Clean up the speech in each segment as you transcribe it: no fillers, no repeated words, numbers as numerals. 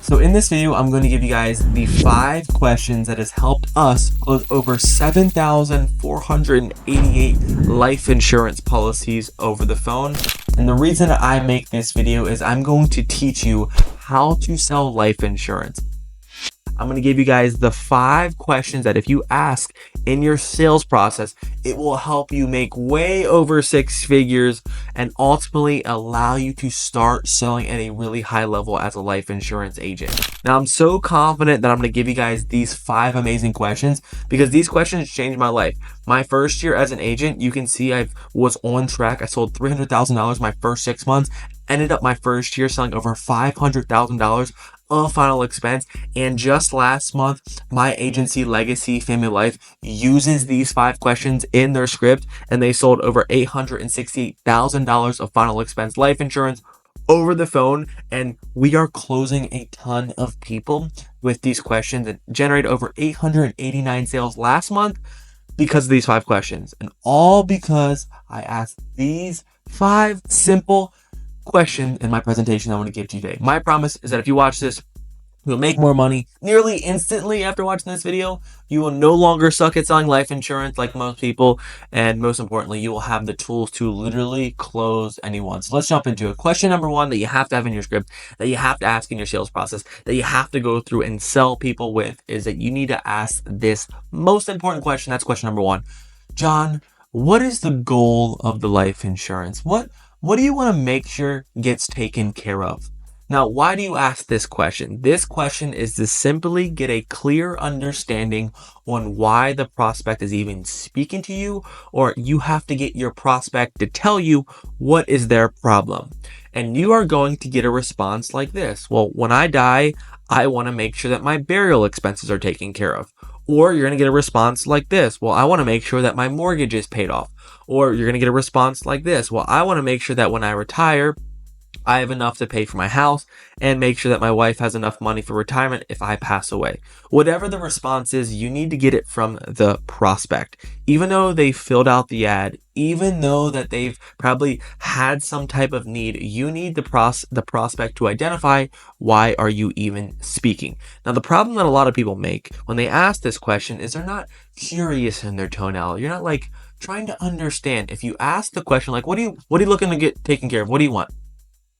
So in this video, I'm going to give you guys the 5 questions that has helped us close over 7,488 life insurance policies over the phone. And the reason I make this video is I'm going to teach you how to sell life insurance. I'm going to give you guys the 5 questions that if you ask in your sales process, it will help you make way over 6 figures and ultimately allow you to start selling at a really high level as a life insurance agent. Now, I'm so confident that I'm going to give you guys these 5 amazing questions because these questions changed my life. My first year as an agent, you can see I was on track. I sold $300,000 my first 6 months. Ended up my first year selling over $500,000 of final expense. And just last month, my agency, Legacy Family Life, uses these 5 questions in their script, and they sold over $868,000 of final expense life insurance over the phone. And we are closing a ton of people with these questions and generated over 889 sales last month because of these 5 questions. And all because I asked these 5 simple question in my presentation I want to give to you today. My promise is that if you watch this, you'll make more money nearly instantly after watching this video. You will no longer suck at selling life insurance like most people, and most importantly, you will have the tools to literally close anyone. So let's jump into it. Question number 1 that you have to have in your script, that you have to ask in your sales process, that you have to go through and sell people with, is that you need to ask this most important question. That's question number 1. John, what is the goal of the life insurance? What do you want to make sure gets taken care of? Now, why do you ask this question? This question is to simply get a clear understanding on why the prospect is even speaking to you, or you have to get your prospect to tell you what is their problem. And you are going to get a response like this. Well, when I die, I want to make sure that my burial expenses are taken care of. Or you're going to get a response like this. Well, I want to make sure that my mortgage is paid off. Or you're going to get a response like this. Well, I want to make sure that when I retire, I have enough to pay for my house and make sure that my wife has enough money for retirement if I pass away. Whatever the response is, you need to get it from the prospect. Even though they filled out the ad, even though that they've probably had some type of need, you need the prospect to identify why are you even speaking. Now, the problem that a lot of people make when they ask this question is they're not curious in their tonality. You're not like trying to understand. If you ask the question like, what are you looking to get taken care of? What do you want?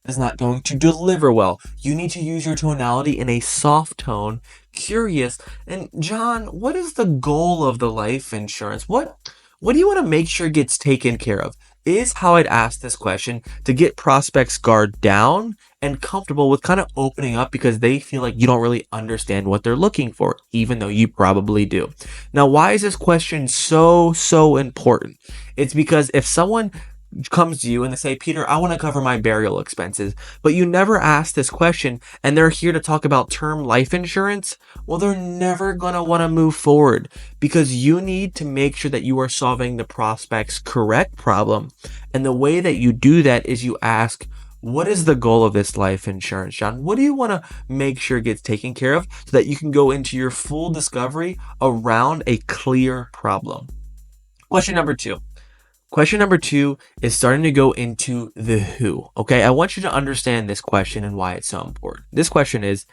Is not going to deliver well. You need to use your tonality in a soft tone, curious. And John, what is the goal of the life insurance? What do you want to make sure gets taken care of? Is how I'd ask this question to get prospects' guard down and comfortable with kind of opening up because they feel like you don't really understand what they're looking for, even though you probably do. Now, why is this question so important? It's because if someone comes to you and they say, Peter, I want to cover my burial expenses, but you never ask this question and they're here to talk about term life insurance, well, they're never going to want to move forward because you need to make sure that you are solving the prospect's correct problem. And the way that you do that is you ask, what is the goal of this life insurance, John? What do you want to make sure gets taken care of so that you can go into your full discovery around a clear problem? Question number 2. Question number 2 is starting to go into the who. Okay, I want you to understand this question and why it's so important. This question is,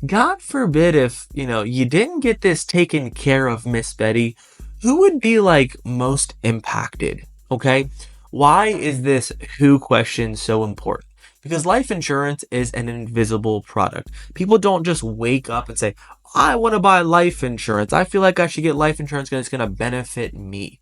God forbid if, you didn't get this taken care of, Miss Betty, who would be like most impacted? Okay, why is this who question so important? Because life insurance is an invisible product. People don't just wake up and say, I want to buy life insurance. I feel like I should get life insurance because it's going to benefit me.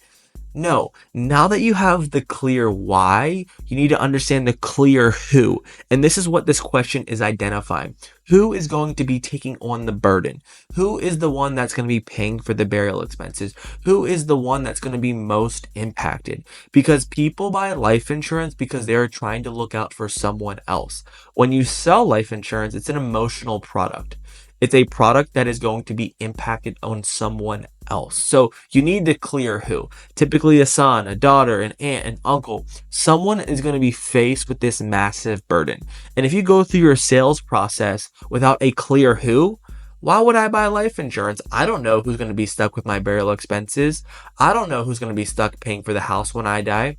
No, now that you have the clear why, you need to understand the clear who. And this is what this question is identifying. Who is going to be taking on the burden? Who is the one that's going to be paying for the burial expenses? Who is the one that's going to be most impacted? Because people buy life insurance because they're trying to look out for someone else. When you sell life insurance, it's an emotional product. It's a product that is going to be impacted on someone else. So you need to clear who. Typically a son, a daughter, an aunt, an uncle. Someone is going to be faced with this massive burden. And if you go through your sales process without a clear who, why would I buy life insurance? I don't know who's going to be stuck with my burial expenses. I don't know who's going to be stuck paying for the house when I die.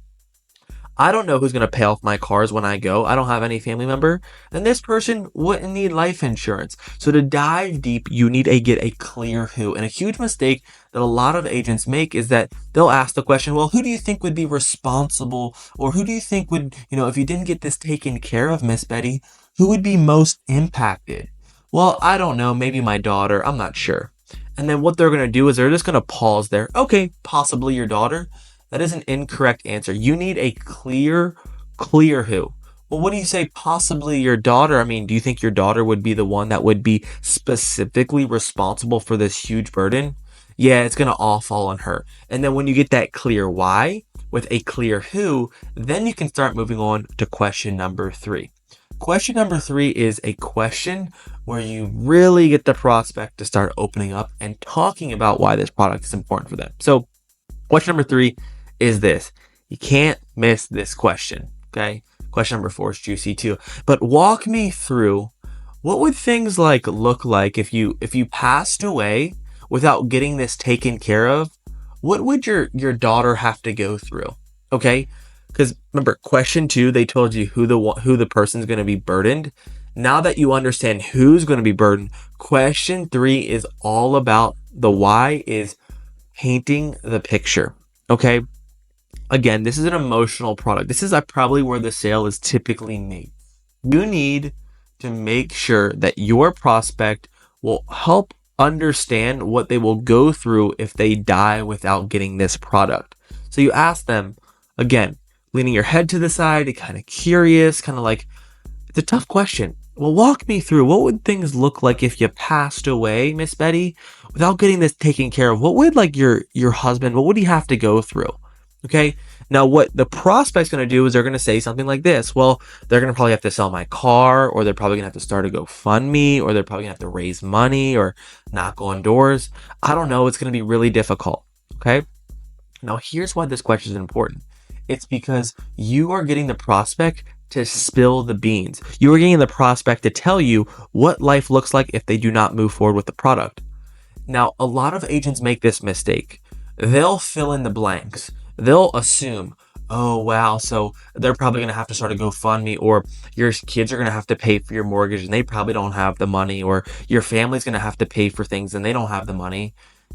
I don't know who's going to pay off my cars when I go. I don't have any family member. And this person wouldn't need life insurance. So to dive deep, you need to get a clear who. And a huge mistake that a lot of agents make is that they'll ask the question, well, who do you think would be responsible? Or who do you think would, if you didn't get this taken care of, Miss Betty, who would be most impacted? Well, I don't know. Maybe my daughter. I'm not sure. And then what they're going to do is they're just going to pause there. Okay, possibly your daughter. That is an incorrect answer. You need a clear who. Well, what do you say? Possibly your daughter. I mean, do you think your daughter would be the one that would be specifically responsible for this huge burden? Yeah, it's going to all fall on her. And then when you get that clear why with a clear who, then you can start moving on to question number 3. Question number 3 is a question where you really get the prospect to start opening up and talking about why this product is important for them. So question number 3 is this. You can't miss this question, okay? Question number 4 is juicy too. But walk me through, what would things look like if you passed away without getting this taken care of? What would your daughter have to go through? Okay? Because remember, question 2, they told you who the person's going to be burdened. Now that you understand who's going to be burdened, question 3 is all about the why, is painting the picture. Okay? Again, this is an emotional product. This is probably where the sale is typically made. You need to make sure that your prospect will help understand what they will go through if they die without getting this product. So you ask them, again, leaning your head to the side, kind of curious, kind of like, it's a tough question. Well, walk me through, what would things look like if you passed away, Miss Betty, without getting this taken care of? What would your husband, what would he have to go through? Okay. Now what the prospect's going to do is they're going to say something like this. Well, they're going to probably have to sell my car, or they're probably going to have to start a GoFundMe, or they're probably going to have to raise money or knock on doors. I don't know. It's going to be really difficult. Okay. Now here's why this question is important. It's because you are getting the prospect to spill the beans. You are getting the prospect to tell you what life looks like if they do not move forward with the product. Now, a lot of agents make this mistake. They'll fill in the blanks. They'll assume, oh, wow, so they're probably going to have to start a GoFundMe, or your kids are going to have to pay for your mortgage and they probably don't have the money, or your family's going to have to pay for things and they don't have the money.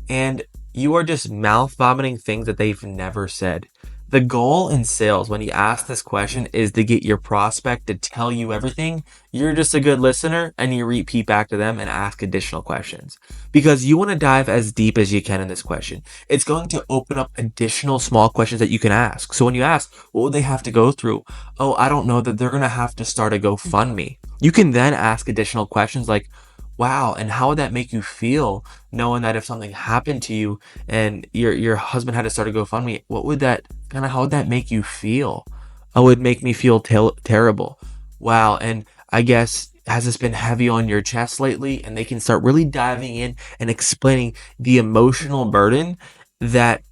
And you are just mouth vomiting things that they've never said. The goal in sales, when you ask this question, is to get your prospect to tell you everything. You're just a good listener and you repeat back to them and ask additional questions, because you want to dive as deep as you can in this question. It's going to open up additional small questions that you can ask. So when you ask, what would they have to go through? Oh, I don't know, that they're going to have to start a GoFundMe. You can then ask additional questions like, wow, and how would that make you feel knowing that if something happened to you and your husband had to start a GoFundMe, how would that make you feel? Oh, it would make me feel terrible. Wow, and I guess, has this been heavy on your chest lately? And they can start really diving in and explaining the emotional burden that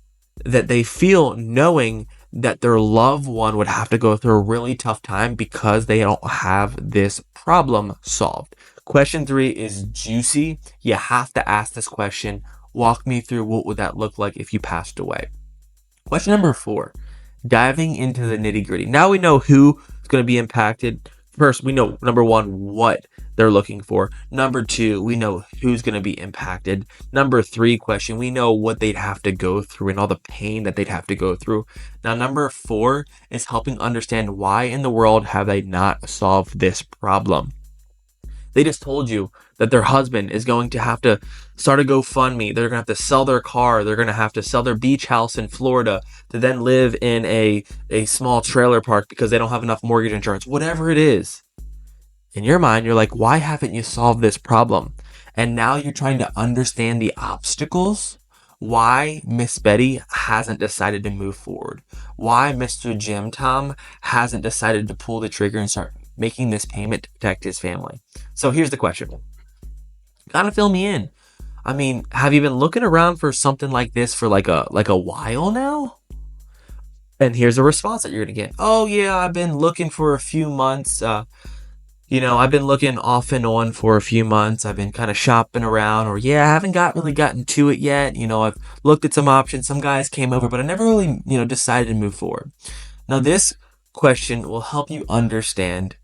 they feel, knowing that their loved one would have to go through a really tough time because they don't have this problem solved. Question 3 is juicy. You have to ask this question. Walk me through, what would that look like if you passed away? Question number 4, diving into the nitty gritty. Now we know who is going to be impacted. First, we know, number 1, what they're looking for. Number 2, we know who's going to be impacted. Number 3 question, we know what they'd have to go through and all the pain that they'd have to go through. Now, number 4 is helping understand why in the world have they not solved this problem. They just told you that their husband is going to have to start a GoFundMe. They're going to have to sell their car. They're going to have to sell their beach house in Florida to then live in a small trailer park because they don't have enough mortgage insurance. Whatever it is. In your mind, you're like, why haven't you solved this problem? And now you're trying to understand the obstacles. Why Miss Betty hasn't decided to move forward. Why Mr. Jim Tom hasn't decided to pull the trigger and start making this payment to protect his family. So here's the question. Gotta fill me in. I mean, have you been looking around for something like this for like a while now? And here's a response that you're gonna get. Oh yeah, I've been looking for a few months. I've been looking off and on for a few months. I've been kind of shopping around, or I haven't really gotten to it yet. I've looked at some options. Some guys came over, but I never really, decided to move forward. Now this question will help you understand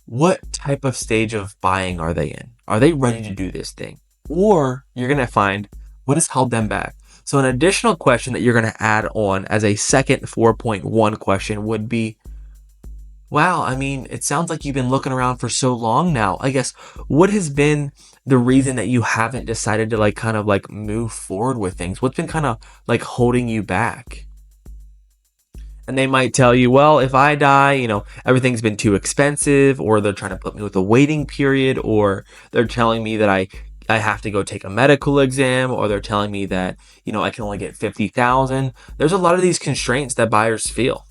what type of stage of buying are they in. Are they ready to do this thing? Or you're going to find what has held them back. So an additional question that you're going to add on as a second 4.1 question would be, wow, I mean, it sounds like you've been looking around for so long now. I guess, what has been the reason that you haven't decided to kind of move forward with things? What's been kind of holding you back? And they might tell you, well, if I die, everything's been too expensive, or they're trying to put me with a waiting period, or they're telling me that I have to go take a medical exam, or they're telling me that, I can only get 50,000. There's a lot of these constraints that buyers feel.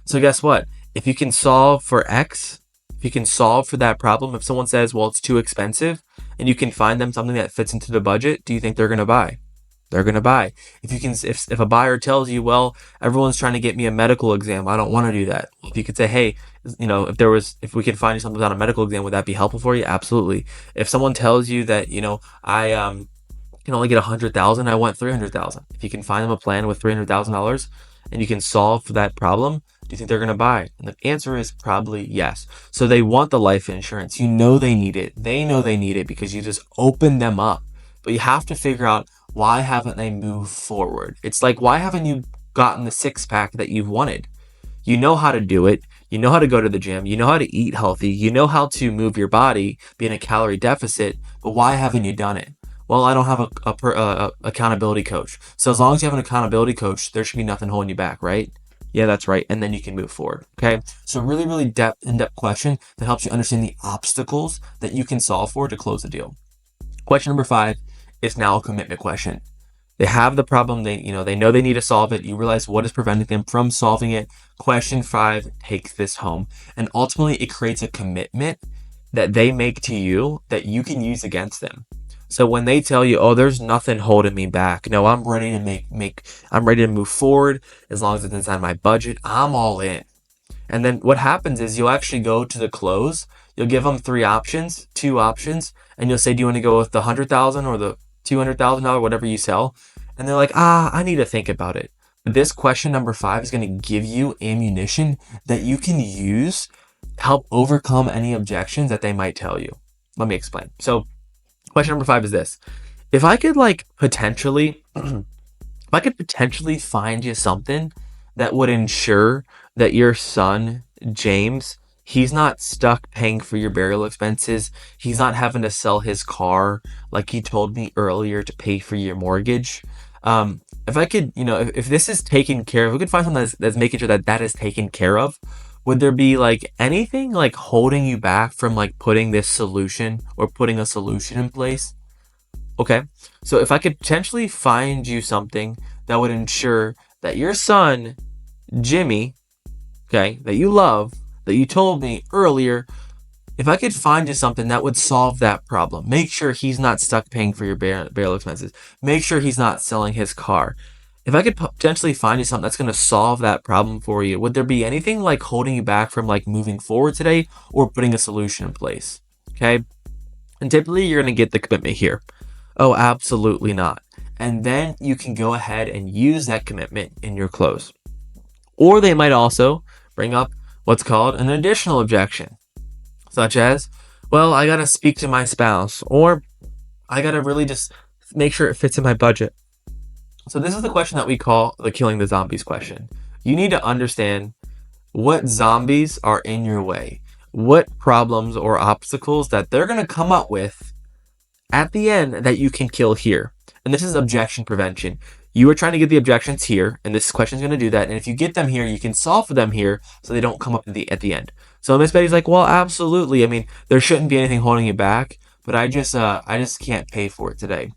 So guess what? If you can solve for X, if you can solve for that problem, if someone says, well, it's too expensive, and you can find them something that fits into the budget, do you think they're going to buy? They're going to buy. If a buyer tells you, well, everyone's trying to get me a medical exam, I don't want to do that. If you could say, hey, if we could find you something without a medical exam, would that be helpful for you? Absolutely. If someone tells you that, I can only get 100,000, I want 300,000. If you can find them a plan with $300,000 and you can solve for that problem, do you think they're going to buy? And the answer is probably yes. So they want the life insurance. You know they need it. They know they need it because you just open them up. But you have to figure out, why haven't they moved forward? It's like, why haven't you gotten the six-pack that you've wanted? You know how to do it. You know how to go to the gym. You know how to eat healthy. You know how to move your body, be in a calorie deficit. But why haven't you done it? Well, I don't have a accountability coach. So as long as you have an accountability coach, there should be nothing holding you back, right? Yeah, that's right. And then you can move forward. Okay. So really, really in-depth question that helps you understand the obstacles that you can solve for to close the deal. Question number 5 is now a commitment question. They have the problem. They know they need to solve it. You realize what is preventing them from solving it. Question 5 takes this home. And ultimately it creates a commitment that they make to you that you can use against them. So when they tell you, oh, there's nothing holding me back. No, I'm ready to I'm ready to move forward as long as it's inside my budget. I'm all in. And then what happens is you'll actually go to the close. You'll give them 2 options, and you'll say, do you want to go with the 100,000 or the $200,000, whatever you sell? And they're like, I need to think about it. But this question number 5 is going to give you ammunition that you can use to help overcome any objections that they might tell you. Let me explain. So question number 5 is this. If I could potentially find you something that would ensure that your son, James, he's not stuck paying for your burial expenses. He's not having to sell his car like he told me earlier to pay for your mortgage. If I could, if this is taken care of, we could find something that's making sure that is taken care of. Would there be anything holding you back from putting this solution or putting a solution in place? Okay. So if I could potentially find you something that would ensure that your son, Jimmy, okay, that you love, that you told me earlier, if I could find you something that would solve that problem, make sure he's not stuck paying for your burial expenses, make sure he's not selling his car. If I could potentially find you something that's going to solve that problem for you, would there be anything holding you back from moving forward today or putting a solution in place? Okay. And typically you're going to get the commitment here. Oh, absolutely not. And then you can go ahead and use that commitment in your close. Or they might also bring up what's called an additional objection, such as, well, I got to speak to my spouse, or I got to really just make sure it fits in my budget. So this is the question that we call the killing the zombies question. You need to understand what zombies are in your way, what problems or obstacles that they're going to come up with at the end that you can kill here. And this is objection prevention. You are trying to get the objections here, and this question is going to do that. And if you get them here, you can solve for them here so they don't come up at the end. So Miss Betty's like, well, absolutely. I mean, there shouldn't be anything holding you back, but I just can't pay for it today.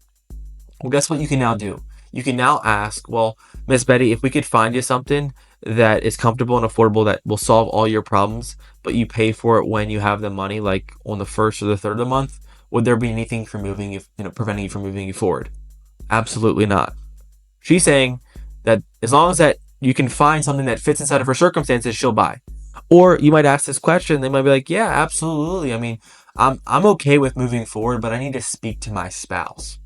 Well, guess what you can now do? You can now ask, well, Miss Betty, if we could find you something that is comfortable and affordable that will solve all your problems, but you pay for it when you have the money, like on the 1st or the 3rd of the month, would there be anything from preventing you from moving forward? Absolutely not. She's saying that as long as that you can find something that fits inside of her circumstances, she'll buy. Or you might ask this question, they might be like, yeah, absolutely. I mean, I'm okay with moving forward, but I need to speak to my spouse.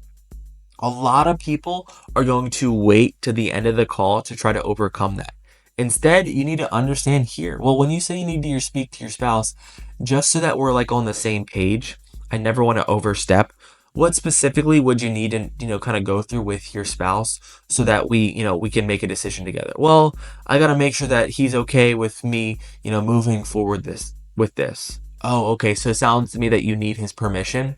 A lot of people are going to wait to the end of the call to try to overcome that. Instead, you need to understand here. Well, when you say you need to speak to your spouse, just so that we're like on the same page, I never want to overstep. What specifically would you need to, kind of go through with your spouse so that we can make a decision together? Well, I got to make sure that he's okay with me, moving forward with this. Oh, okay. So it sounds to me that you need his permission.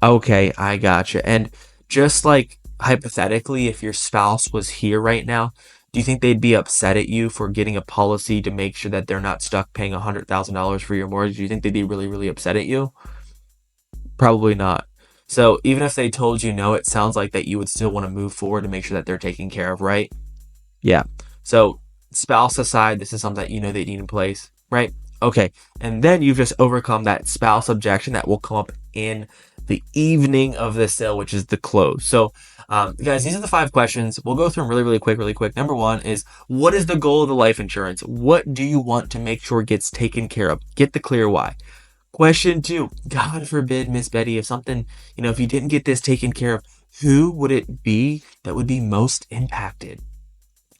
Okay, I gotcha. And just like hypothetically, if your spouse was here right now, do you think they'd be upset at you for getting a policy to make sure that they're not stuck paying $100,000 for your mortgage? Do you think they'd be really, really upset at you? Probably not. So even if they told you no, it sounds like that you would still want to move forward to make sure that they're taken care of, right? Yeah. So spouse aside, this is something that they need in place, right? Okay. And then you've just overcome that spouse objection that will come up in the evening of the sale, which is the close. So, guys, these are the 5 questions. We'll go through them really, really quick. Number 1 is, what is the goal of the life insurance? What do you want to make sure gets taken care of? Get the clear why. Question 2, God forbid, Miss Betty, if something, if you didn't get this taken care of, who would it be that would be most impacted?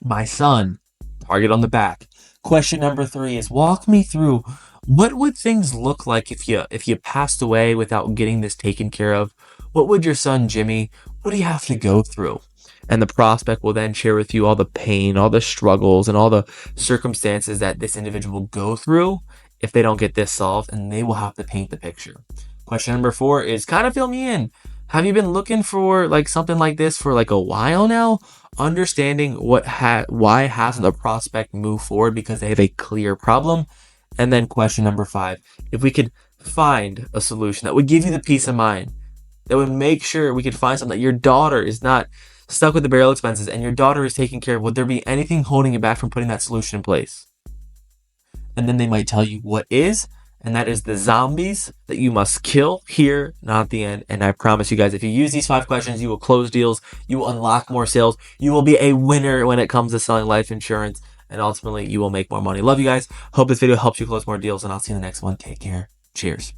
My son. Target on the back. Question number 3 is, walk me through, what would things look like if you passed away without getting this taken care of? What would your son Jimmy, what do you have to go through? And the prospect will then share with you all the pain, all the struggles, and all the circumstances that this individual will go through if they don't get this solved, and they will have to paint the picture. Question number 4 is, kind of fill me in. Have you been looking for like something like this for like a while now? Understanding why hasn't the prospect moved forward because they have a clear problem. And then question number 5, if we could find a solution that would give you the peace of mind, that would make sure we could find something that your daughter is not stuck with the burial expenses and your daughter is taken care of, would there be anything holding you back from putting that solution in place? And then they might tell you what is, and that is the zombies that you must kill here, not at the end. And I promise you guys, if you use these 5 questions, you will close deals, you will unlock more sales, you will be a winner when it comes to selling life insurance, and ultimately you will make more money. Love you guys. Hope this video helps you close more deals, and I'll see you in the next one. Take care. Cheers.